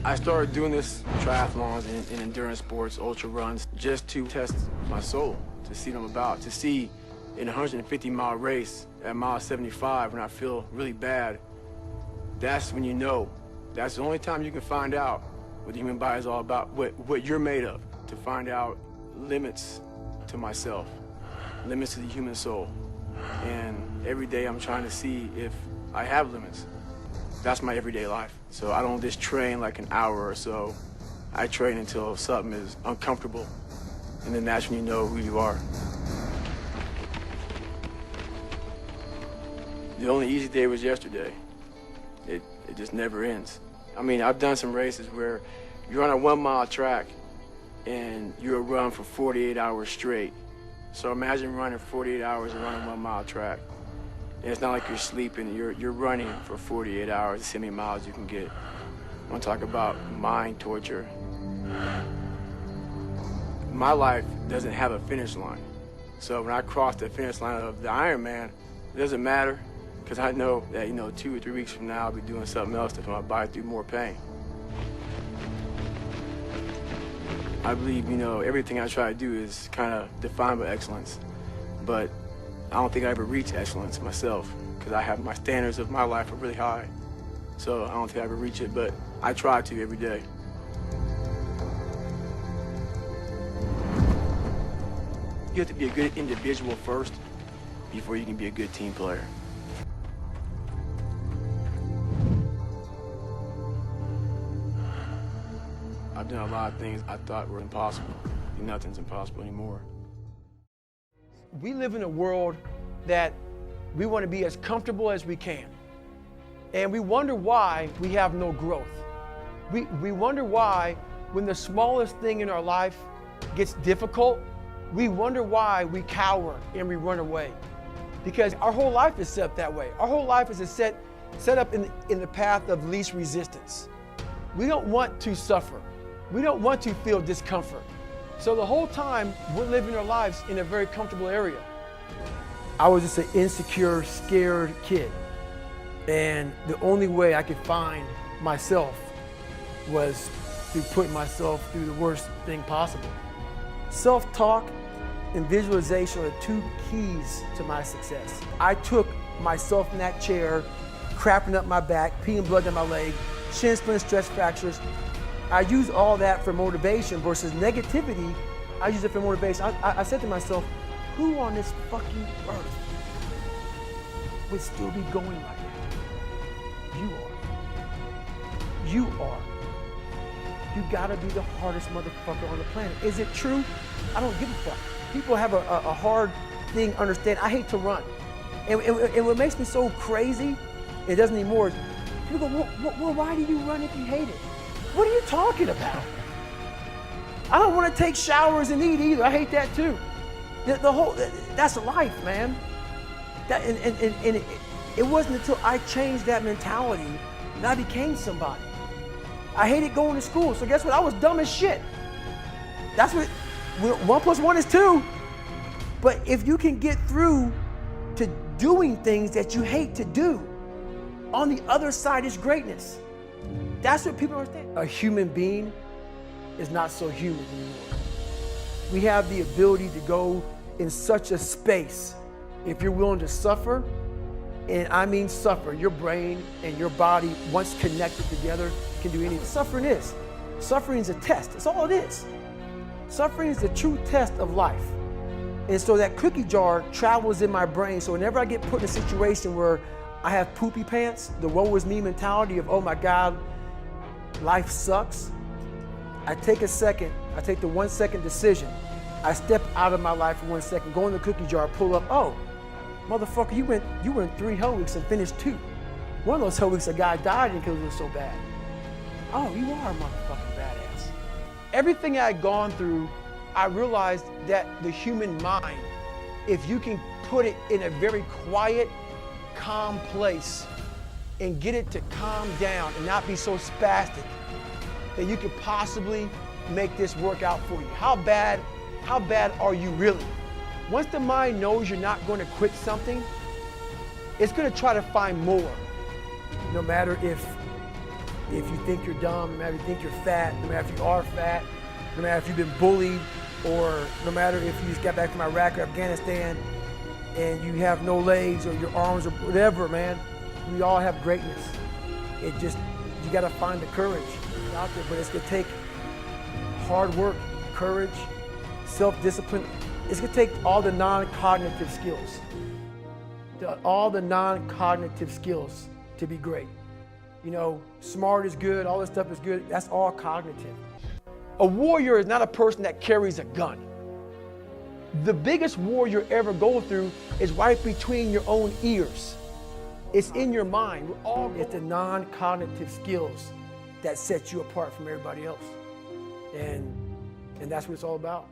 I started doing this triathlons and endurance sports, ultra runs, just to test my soul, to see what I'm about, to see in a 150-mile race at mile 75 when I feel really bad. That's when you know. That's the only time you can find out what the human body is all about, what you're made of, to find out limits to myself, limits to the human soul. And every day I'm trying to see if I have limits. That's my everyday life. So I don't just train like an hour or so. I train until something is uncomfortable, and then that's when you know who you are. The only easy day was yesterday. It just never ends. I mean, I've done some races where you're on a 1 mile track and you'll run for 48 hours straight. So imagine running 48 hours and running 1 mile track. And it's not like you're sleeping, you're running for 48 hours to see how many miles you can get. I want to talk about mind torture. My life doesn't have a finish line. So when I cross the finish line of the Ironman, it doesn't matter, because I know that, 2 or 3 weeks from now I'll be doing something else to put my body through more pain. I believe, everything I try to do is kind of defined by excellence, but I don't think I ever reach excellence myself, because I have my standards of my life are really high. So I don't think I ever reach it, but I try to every day. You have to be a good individual first before you can be a good team player. I've done a lot of things I thought were impossible. Nothing's impossible anymore. We live in a world that we want to be as comfortable as we can. And we wonder why we have no growth. We wonder why when the smallest thing in our life gets difficult, we wonder why we cower and we run away. Because our whole life is set up that way. Our whole life is set up in the path of least resistance. We don't want to suffer. We don't want to feel discomfort. So the whole time, we're living our lives in a very comfortable area. I was just an insecure, scared kid. And the only way I could find myself was through putting myself through the worst thing possible. Self-talk and visualization are the 2 keys to my success. I took myself in that chair, crapping up my back, peeing blood down my leg, shin splints, stress fractures. I use all that for motivation versus negativity. I use it for motivation. I said to myself, who on this fucking earth would still be going like that? You are. You are. You gotta be the hardest motherfucker on the planet. Is it true? I don't give a fuck. People have a hard thing understand. I hate to run. And what makes me so crazy, it doesn't anymore, is people go, well, why do you run if you hate it? What are you talking about? I don't want to take showers and eat either. I hate that too. That's life, man. It wasn't until I changed that mentality that I became somebody. I hated going to school, so guess what? I was dumb as shit. That's what 1 + 1 is 2. But if you can get through to doing things that you hate to do, on the other side is greatness. That's what people understand. A human being is not so human anymore. We have the ability to go in such a space if you're willing to suffer, and I mean suffer. Your brain and your body, once connected together, can do anything. Suffering is a test. That's all it is. Suffering is the true test of life. And so that cookie jar travels in my brain. So whenever I get put in a situation where I have poopy pants, the woe is me mentality of, oh my God, life sucks, I take a second, I take the 1 second decision. I step out of my life for 1 second, go in the cookie jar, pull up, oh, motherfucker, you were in 3 hell weeks and finished 2. One of those hell weeks, a guy died and because it was so bad. Oh, you are a motherfucking badass. Everything I had gone through, I realized that the human mind, if you can put it in a very quiet, calm place and get it to calm down and not be so spastic, that you could possibly make this work out for you. How bad are you really? Once the mind knows you're not going to quit something, it's going to try to find more. No matter if if you think you're dumb, no matter if you think you're fat, no matter if you are fat, no matter if you've been bullied, or no matter if you just got back from Iraq or Afghanistan and you have no legs or your arms or whatever, man, we all have greatness. It just, you gotta find the courage out there, but it's gonna take hard work, courage, self-discipline. It's gonna take all the non-cognitive skills. All the non-cognitive skills to be great. You know, smart is good, all this stuff is good, that's all cognitive. A warrior is not a person that carries a gun. The biggest war you ever go through is right between your own ears. It's in your mind. It's the non-cognitive skills that set you apart from everybody else. And that's what it's all about.